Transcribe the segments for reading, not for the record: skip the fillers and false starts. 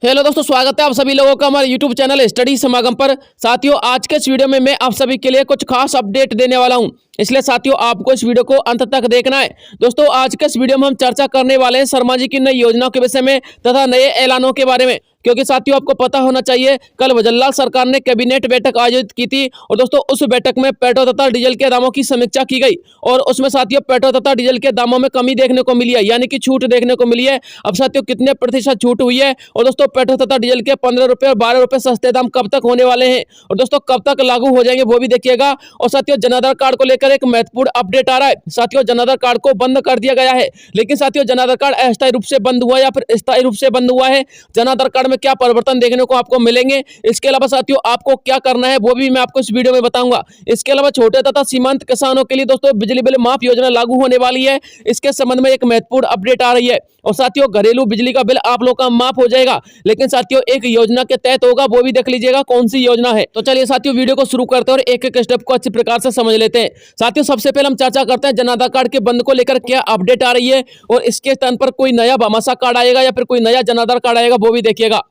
Hello दोस्तों, स्वागत है आप सभी लोगों का हमारे YouTube चैनल स्टडी समागम पर। साथियों, आज के इस वीडियो में मैं आप सभी के लिए कुछ खास अपडेट देने वाला हूं, इसलिए साथियों आपको इस वीडियो को अंत तक देखना है। दोस्तों, आज के इस वीडियो में हम चर्चा करने वाले हैं शर्मा जी की नई योजनाओं के विषय में तथा नए ऐलानों के बारे में, क्योंकि साथियों आपको पता होना चाहिए कल वजरलाल सरकार ने कैबिनेट बैठक आयोजित की थी और दोस्तों उस बैठक में पेट्रोल तथा डीजल के दामों की समीक्षा की गई और उसमें साथियों पेट्रोल तथा डीजल के दामों में कमी देखने को मिली है, यानी कि छूट देखने को मिली है। अब साथियों कितने प्रतिशत छूट हुई है और दोस्तों पेट्रोल तथा डीजल के 15 रुपए और 12 रुपए सस्ते दाम कब तक होने वाले हैं और दोस्तों कब तक लागू हो जाएंगे वो भी देखिएगा। और साथियों जनाधार कार्ड को लेकर एक महत्वपूर्ण अपडेट आ रहा है। साथियों जनाधार कार्ड को बंद कर दिया गया है, लेकिन साथियों जनाधार कार्ड अस्थायी रूप से बंद हुआ या फिर स्थायी रूप से बंद हुआ है, जनाधार कार्ड में क्या परिवर्तन देखने को आपको मिलेंगे, इसके अलावा साथियों आपको क्या करना है वो भी मैं आपको इस वीडियो में बताऊंगा। इसके अलावा छोटे तथा सीमांत किसानों के लिए दोस्तों बिजली बिल माफ योजना लागू होने वाली है, इसके संबंध में एक महत्वपूर्ण अपडेट आ रही है। और साथियों घरेलू बिजली का बिल आप लोग का माफ हो जाएगा, लेकिन साथियों एक योजना के तहत होगा, वो भी देख लीजिएगा कौन सी योजना है। तो चलिए साथियों वीडियो को शुरू करते हैं और एक एक स्टेप को अच्छी प्रकार से समझ लेते हैं। साथियों सबसे पहले हम चर्चा करते हैं जनाधार कार्ड के बंद को लेकर क्या अपडेट आ रही है और इसके स्थान पर कोई नया भामाशाह कार्ड आएगा या फिर कोई नया जनाधार कार्ड आएगा वो भी देखिएगा।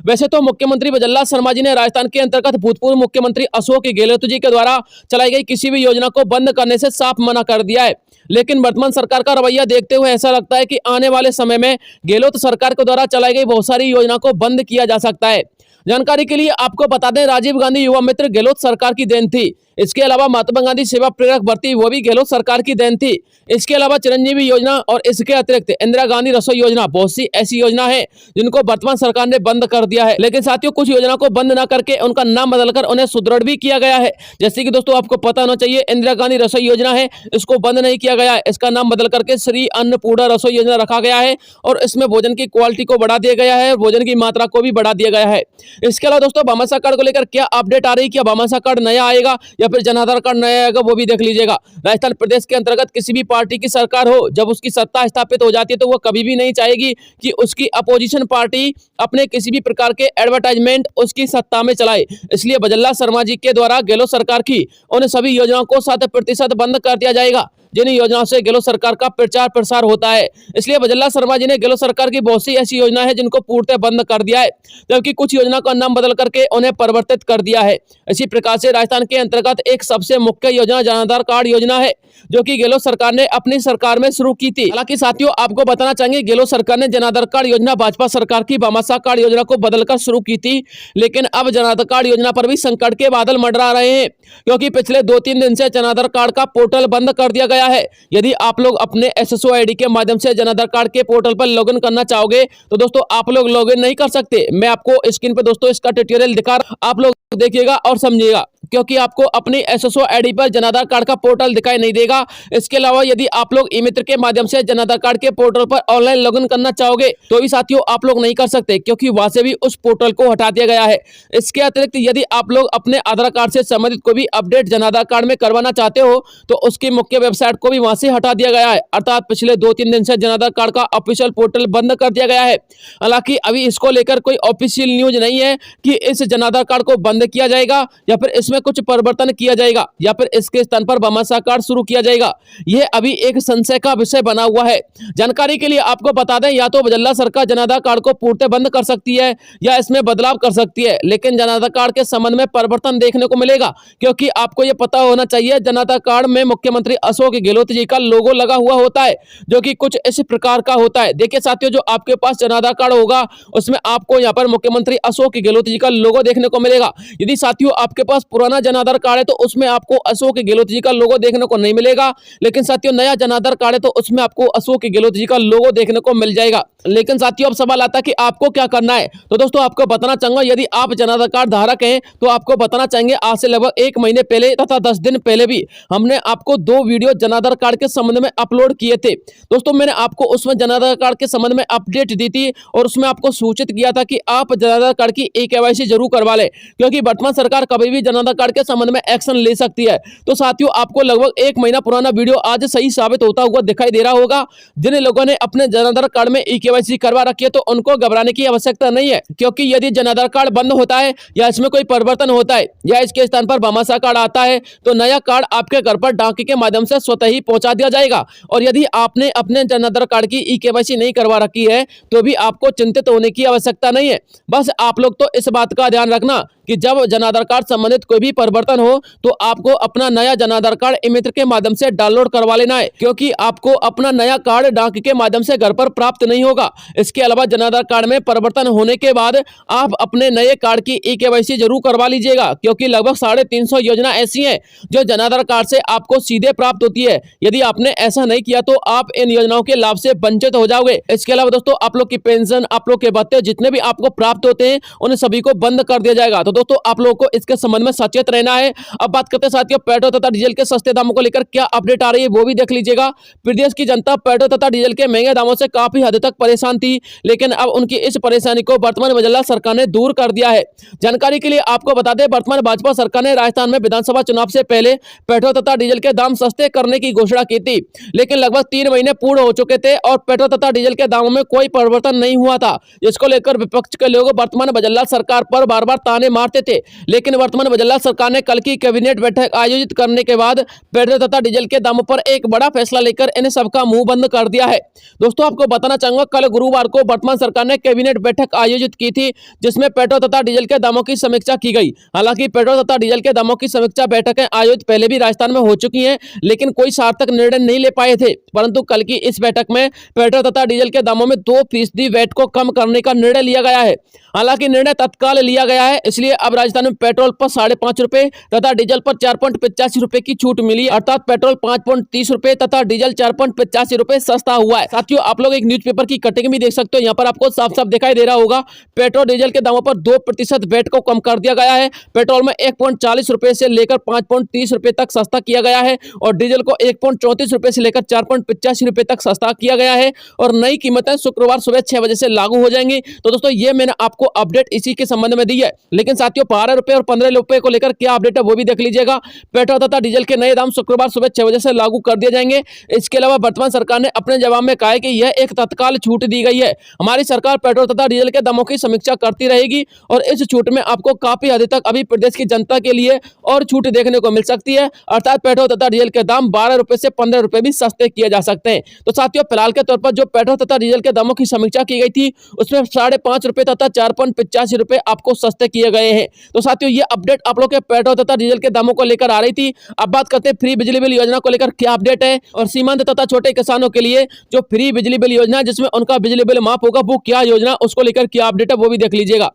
वैसे तो मुख्यमंत्री वजरलाल शर्मा जी ने राजस्थान के अंतर्गत भूतपूर्व मुख्यमंत्री अशोक गहलोत जी के द्वारा चलाई गई किसी भी योजना को बंद करने से साफ मना कर दिया है, लेकिन वर्तमान सरकार का रवैया देखते हुए ऐसा लगता है कि आने वाले समय में गहलोत सरकार के द्वारा चलाई गई बहुत सारी योजना को बंद किया जा सकता है। जानकारी के लिए आपको बता दें, राजीव गांधी युवा मित्र गहलोत सरकार की देन थी। इसके अलावा महात्मा गांधी सेवा प्रेरक भर्ती वो भी गहलोत सरकार की देन थी। इसके अलावा चिरंजीवी योजना और इसके अतिरिक्त इंदिरा गांधी रसोई योजना, बहुत सी ऐसी योजना है जिनको वर्तमान सरकार ने बंद कर दिया है। लेकिन साथियों कुछ योजना को बंद न करके उनका नाम बदलकर उन्हें सुदृढ़ भी किया गया है। जैसे कि दोस्तों आपको पता होना चाहिए इंदिरा गांधी रसोई योजना है, इसको बंद नहीं किया गया है, इसका नाम बदल करके श्री अन्नपूर्णा रसोई योजना रखा गया है और इसमें भोजन की क्वालिटी को बढ़ा दिया गया है और भोजन की मात्रा को भी बढ़ा दिया गया है। इसके अलावा दोस्तों भामाशाह कार्ड को लेकर क्या अपडेट आ रही है, क्या भामाशाह कार्ड नया आएगा या फिर जनाधार कार्ड नया आएगा वो भी देख लीजिएगा। राजस्थान प्रदेश के अंतर्गत किसी भी पार्टी की सरकार हो, जब उसकी सत्ता स्थापित हो जाती है तो वो कभी भी नहीं चाहेगी कि उसकी अपोजिशन पार्टी अपने किसी भी प्रकार के एडवर्टाइजमेंट उसकी सत्ता में चलाए। इसलिए वजरलाल शर्मा जी के द्वारा गहलोत सरकार की उन सभी योजनाओं को 100% बंद कर दिया जाएगा जिन योजनाओं से गहलोत सरकार का प्रचार प्रसार होता है। इसलिए वजरलाल शर्मा जी ने गहलोत सरकार की बहुत सी ऐसी योजना है जिनको पूर्णतः बंद कर दिया है, जबकि कुछ योजना का नाम बदल करके उन्हें परिवर्तित कर दिया है। इसी प्रकार से राजस्थान के अंतर्गत एक सबसे मुख्य योजना जनाधार कार्ड योजना है, जो कि गहलोत सरकार ने अपनी सरकार में शुरू की थी। हालांकि साथियों आपको बताना चाहेंगे गहलोत सरकार ने जनाधार कार्ड योजना भाजपा सरकार की भामाशाह कार्ड योजना को बदलकर शुरू की थी, लेकिन अब जनाधार कार्ड योजना पर भी संकट के बादल मंडरा रहे हैं, क्योंकि पिछले 2-3 दिन से जनाधार कार्ड का पोर्टल बंद कर दिया गया है। यदि आप लोग अपने SSO ID के माध्यम से जनाधार कार्ड के पोर्टल पर लॉगिन करना चाहोगे तो दोस्तों आप लोग लॉगिन नहीं कर सकते। मैं आपको स्क्रीन पर दोस्तों इसका ट्यूटोरियल दिखा रहा हूं, आप लोग देखिएगा और समझिएगा, क्योंकि आपको अपनी SSO ID पर जनाधार कार्ड का पोर्टल दिखाई नहीं देगा। इसके अलावा यदि आप लोग ई मित्र के माध्यम से जनाधार कार्ड के पोर्टल पर ऑनलाइन लॉगिन करना चाहोगे तो भी साथियों आप लोग नहीं कर सकते, क्योंकि वहां से भी उस पोर्टल को हटा दिया गया है। इसके अतिरिक्त यदि आप लोग अपने आधार कार्ड से संबंधित कोई भी अपडेट जनाधार कार्ड में करवाना चाहते हो तो उसकी मुख्य वेबसाइट को भी वहां से हटा दिया गया है, अर्थात पिछले 2-3 दिन से जनाधार कार्ड का ऑफिशियल पोर्टल बंद कर दिया गया है। हालांकि अभी इसको लेकर कोई ऑफिशियल न्यूज नहीं है कि इस जनाधार कार्ड को बंद किया जाएगा या फिर इसमें कुछ परिवर्तन किया जाएगा या फिर इसके स्थान पर भामाशाह कार्ड शुरू किया जाएगा। यह अभी एक संशय का विषय बना हुआ है। जानकारी के लिए आपको बता दें, या तो वजरलाल सरकार जनाधार कार्ड को पूर्णतः बंद कर सकती है या इसमें बदलाव कर सकती है, लेकिन जनाधार कार्ड के संबंध में परिवर्तन देखने को मिलेगा, क्योंकि आपको यह पता होना चाहिए जनाधार कार्ड में मुख्यमंत्री अशोक गहलोत जी का लोगो लगा हुआ होता है, जो कि कुछ इस प्रकार का होता है। देखिए साथियों, जो आपके पास जनाधार कार्ड होगा उसमें आपको यहाँ पर मुख्यमंत्री अशोक गहलोत जी का लोगो देखने को मिलेगा। यदि साथियों आपके पास पुराना जनाधार कार्ड है तो उसमें आपको अशोक गहलोत जी का लोगो देखने को नहीं मिलेगा, लेकिन साथियों नया जनाधार कार्ड है तो उसमें आपको अशोक गहलोत जी का लोगो देखने को मिल जाएगा। लेकिन साथियों अब सवाल आता है कि आपको क्या करना है, तो दोस्तों आपको बताना चाहूंगा, यदि आप जनाधार कार्ड धारक हैं तो आपको बताना चाहेंगे आज से लगभग 1 महीने पहले तथा 10 दिन पहले भी हमने आपको 2 वीडियो जनाधार कार्ड के संबंध में अपलोड किए थे। दोस्तों मैंने आपको उसमें जनाधार कार्ड के संबंध में अपडेट दी थी और उसमें आपको सूचित किया था कि आप जनाधार कार्ड की E-KYC जरूर करवा लें, क्योंकि क्योंकि वर्तमान सरकार कभी भी जन आधार कार्ड के संबंध में एक्शन ले सकती है। तो साथियों, आपको लगभग 1 महीना पुराना वीडियो आज सही साबित होता हुआ दिखाई दे रहा होगा। जिन लोगों ने अपने जन आधार कार्ड में ई-केवाईसी करवा रखी है तो उनको घबराने की आवश्यकता नहीं है, क्योंकि यदि जन आधार कार्ड बंद होता है या इसमें कोई परिवर्तन होता है या इसके स्थान पर भामाशाह कार्ड आता है तो नया कार्ड आपके घर पर डाक के माध्यम से स्वतः ही पहुंचा दिया जाएगा। और यदि आपने अपने जन आधार कार्ड की ई-केवाईसी नहीं करवा रखी है तो भी आपको चिंतित होने की आवश्यकता नहीं है। बस आप लोग तो इस बात का ध्यान रखना कि जब जन आधार कार्ड संबंधित कोई भी परिवर्तन हो तो आपको अपना नया जन आधार कार्ड ई-मित्र के माध्यम से डाउनलोड करवा लेना है, क्योंकि आपको अपना नया कार्ड डाक के माध्यम से घर पर प्राप्त नहीं होगा। इसके अलावा जन आधार कार्ड में परिवर्तन होने के बाद आप अपने नए कार्ड की ई-केवाईसी जरूर करवा लीजिएगा, क्योंकि लगभग 350 योजना ऐसी हैं जो जन आधार कार्ड से आपको सीधे प्राप्त होती है। यदि आपने ऐसा नहीं किया तो आप इन योजनाओं के लाभ से वंचित हो जाओगे। इसके अलावा दोस्तों, आप लोग की पेंशन, आप लोग के भत्ते जितने भी आपको प्राप्त होते हैं उन सभी को बंद कर दिया जाएगा। तो दोस्तों, आप लोगों को इसके संबंध में सचेत रहना है। अब बात करते हैं साथियों पेट्रोल तथा डीजल के सस्ते दामों को लेकर क्या अपडेट आ रही है वो भी देख लीजिएगा। प्रदेश की जनता पेट्रोल तथा डीजल के महंगे दामों से काफी हद तक परेशान थी, लेकिन अब उनकी इस परेशानी को वर्तमान बजल्ला सरकार ने दूर कर दिया है। जानकारी के लिए आपको बता दें, वर्तमान भाजपा सरकार ने राजस्थान में विधानसभा चुनाव से पहले पेट्रोल तथा डीजल के दाम सस्ते करने की घोषणा की थी, लेकिन लगभग 3 महीने पूर्ण हो चुके थे और पेट्रोल तथा डीजल के दामों में कोई परिवर्तन नहीं हुआ था, जिसको लेकर विपक्ष के लोग वर्तमान बजल्ला सरकार पर बार बार ताने मारते थे। लेकिन वर्तमान बजल्ला सरकार ने कल की कैबिनेट बैठक आयोजित करने के बाद पेट्रोल तथा डीजल के दामों पर एक बड़ा फैसला लेकर इन सबका मुंह बंद कर दिया है। दोस्तों, आपको बताना चाहूंगा, कल गुरुवार को वर्तमान सरकार ने कैबिनेट बैठक आयोजित की थी, जिसमें पेट्रोल तथा डीजल के दामों की समीक्षा की गई। हालांकि पेट्रोल तथा डीजल के दामों की समीक्षा बैठकें आयोजित पहले भी राजस्थान में हो चुकी हैं, लेकिन कोई सार्थक निर्णय नहीं ले पाए थे। परंतु कल की इस बैठक में पेट्रोल तथा डीजल के दामों में 2% वैट को कम करने का निर्णय लिया गया है। हालांकि निर्णय तत्काल लिया गया है, इसलिए अब राजस्थान में पेट्रोल पर 5.5 रुपए तथा डीजल पर 4.85 रुपए की छूट मिली, अर्थात पेट्रोल 5.30 रुपए तथा डीजल 4.85 रुपए सस्ता हुआ है। साथियों, आप लोग एक न्यूज़पेपर की कटिंग भी देख सकते हो, यहाँ पर आपको साफ साफ दिखाई दे रहा होगा। पेट्रोल डीजल के दामों पर 2% वैट को कम कर दिया गया है। पेट्रोल में 1.40 रुपए से लेकर 5.30 रुपए तक सस्ता किया गया है और डीजल को 1.34 रुपए से लेकर 4.85 रुपए तक सस्ता किया गया है और नई कीमतें शुक्रवार सुबह 6 बजे से लागू हो जाएंगी। तो दोस्तों, ये मैंने आपको अपडेट इसी के संबंध में दी है। लेकिन साथियों, 12 रुपए और 15 रुपए को लेकर क्या अपडेट है वो भी देख लीजिएगा। पेट्रोल तथा डीजल के नए दाम शुक्रवार सुबह 6 बजे से लागू कर दिए जाएंगे। इसके अलावा वर्तमान सरकार ने अपने जवाब में कहा है कि यह एक तत्काल छूट दी गई है। हमारी सरकार पेट्रोल तथा डीजल के दामों की समीक्षा करती रहेगी और इस छूट में आपको काफी हद तक अभी प्रदेश की जनता के लिए और छूट देखने को मिल सकती है, अर्थात पेट्रोल तथा डीजल के दाम 12 रुपए से 15 रुपए भी सस्ते किए जा सकते हैं। तो साथियों, फिलहाल के तौर पर जो पेट्रोल तथा डीजल के दामों की समीक्षा की गई थी उसमें 5.5 रुपए तथा 4.85 रुपए आपको सस्ते किए गए हैं। तो साथियों, ये अपडेट आप लोग के पेट्रोल तथा डीजल के दामों को लेकर आ रही थी। अब बात करते हैं फ्री बिजली बिल योजना को लेकर क्या अपडेट है और सीमांत तथा छोटे किसानों के लिए जो फ्री बिजली बिल योजना जिसमें उनका बिजली बिल माफ होगा वो क्या योजना, उसको लेकर क्या अपडेट है वो भी देख लीजिएगा।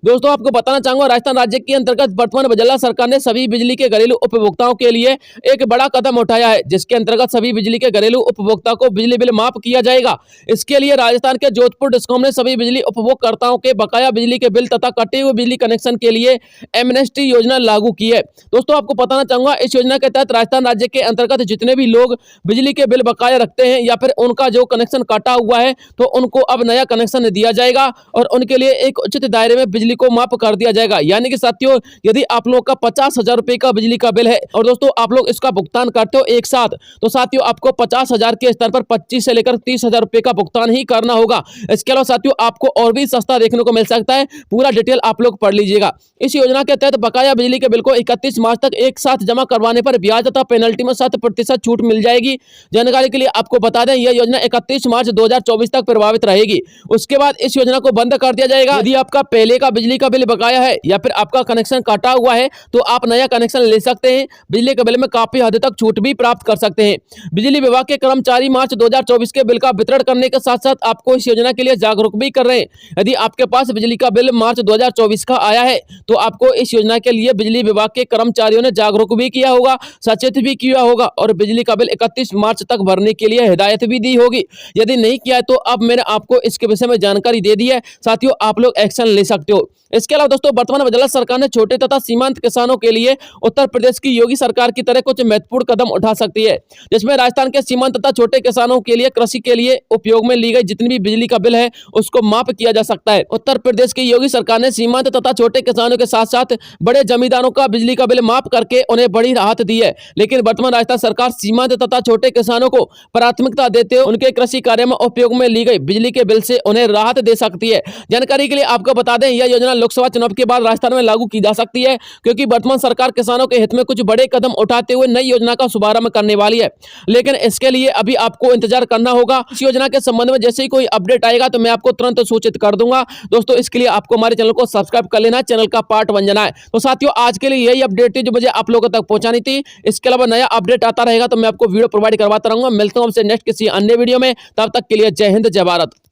दोस्तों, आपको बताना चाहूंगा, राजस्थान राज्य के अंतर्गत वर्तमान बजल्ला सरकार ने सभी बिजली के घरेलू उपभोक्ताओं के लिए एक बड़ा कदम उठाया है, जिसके अंतर्गत सभी बिजली के घरेलू उपभोक्ता को बिजली बिल माफ किया जाएगा। इसके लिए राजस्थान के जोधपुर डिस्कॉम ने सभी बिजली उपभोक्ताओं के बकाया बिजली के बिल तथा कटे हुए बिजली कनेक्शन के लिए एमनेस्टी योजना लागू की है। दोस्तों, आपको बताना चाहूंगा, इस योजना के तहत राजस्थान राज्य के अंतर्गत जितने भी लोग बिजली के बिल बकाया रखते हैं या फिर उनका जो कनेक्शन काटा हुआ है तो उनको अब नया कनेक्शन दिया जाएगा और उनके लिए एक उचित दायरे में बिजली को माफ कर दिया जाएगा। यानी कि साथियों, यदि आप लोग का 50,000 रुपए का बिजली का बिल है और दोस्तों आप लोग इसका भुगतान करते हो एक साथ, तो साथियों आपको 50,000 के स्तर पर 25 से लेकर 30,000 रुपए का भुगतान ही करना होगा। इसके अलावा साथियों, आपको और भी सस्ता देखने को मिल सकता है, पूरा डिटेल आप लोग पढ़ लीजिएगा। इस योजना के तहत बकाया बिजली के बिल को 31 मार्च तक एक साथ जमा करवाने पर ब्याज तथा पेनल्टी में 7% छूट मिल जाएगी। जानकारी के लिए आपको बता दें, यह योजना 31 मार्च 2024 तक प्रभावित रहेगी। उसके बाद इस योजना को बंद कर दिया जाएगा। यदि आपका पहले का बिजली का बिल बकाया है या फिर आपका कनेक्शन काटा हुआ है तो आप नया कनेक्शन ले सकते हैं। बिजली के बिल में काफी हद तक छूट भी प्राप्त कर सकते हैं। बिजली विभाग के कर्मचारी मार्च 2024 के बिल का वितरण करने के साथ साथ आपको इस योजना के लिए जागरूक भी कर रहे हैं। यदि आपके पास बिजली का बिल मार्च 2024 का आया है तो आपको इस योजना के लिए बिजली विभाग के कर्मचारियों ने जागरूक भी किया होगा, सचेत भी किया होगा और बिजली का बिल 31 मार्च तक भरने के लिए हिदायत भी दी होगी। यदि नहीं किया है तो अब मैंने आपको इसके विषय में जानकारी दे दी है। साथियों, आप लोग एक्शन ले सकते हो। इसके अलावा दोस्तों, वर्तमान बजल्ला सरकार ने छोटे तथा सीमांत किसानों के लिए उत्तर प्रदेश की योगी सरकार की तरह कुछ महत्वपूर्ण कदम उठा सकती है, जिसमें राजस्थान के सीमांत तथा छोटे किसानों के लिए कृषि के लिए उपयोग में ली गई जितनी भी बिजली का बिल है उसको माफ किया जा सकता है। उत्तर प्रदेश की योगी सरकार ने सीमांत तथा छोटे किसानों के साथ साथ बड़े जमींदारों का बिजली का बिल माफ करके उन्हें बड़ी राहत दी है। लेकिन वर्तमान राजस्थान सरकार सीमांत तथा छोटे किसानों को प्राथमिकता देते हुए उनके कृषि कार्य में उपयोग में ली गई बिजली के बिल से उन्हें राहत दे सकती है। जानकारी के लिए आपको बता दें, यह योजना लोकसभा चुनाव के बाद राजस्थान में लागू की जा सकती है, क्योंकि वर्तमान सरकार किसानों के हित में कुछ बड़े कदम उठाते हुए नई योजना का शुभारंभ करने वाली है। लेकिन इसके लिए अभी आपको इंतजार करना होगा। इस योजना के संबंध में जैसे ही कोई अपडेट आएगा तो मैं आपको तुरंत सूचित कर दूंगा। दोस्तों, इसके लिए आपको हमारे चैनल को सब्सक्राइब कर लेना है, चैनल का पार्ट बन जाना है। तो साथियों, आज के लिए यही अपडेट थी जो मुझे आप लोगों तक पहुंचानी थी। इसके अलावा नया अपडेट आता रहेगा तो मैं आपको वीडियो प्रोवाइड करवाता रहूंगा। मिलता हूं हमसे नेक्स्ट किसी अन्य वीडियो में। तब तक के लिए जय हिंद, जय भारत।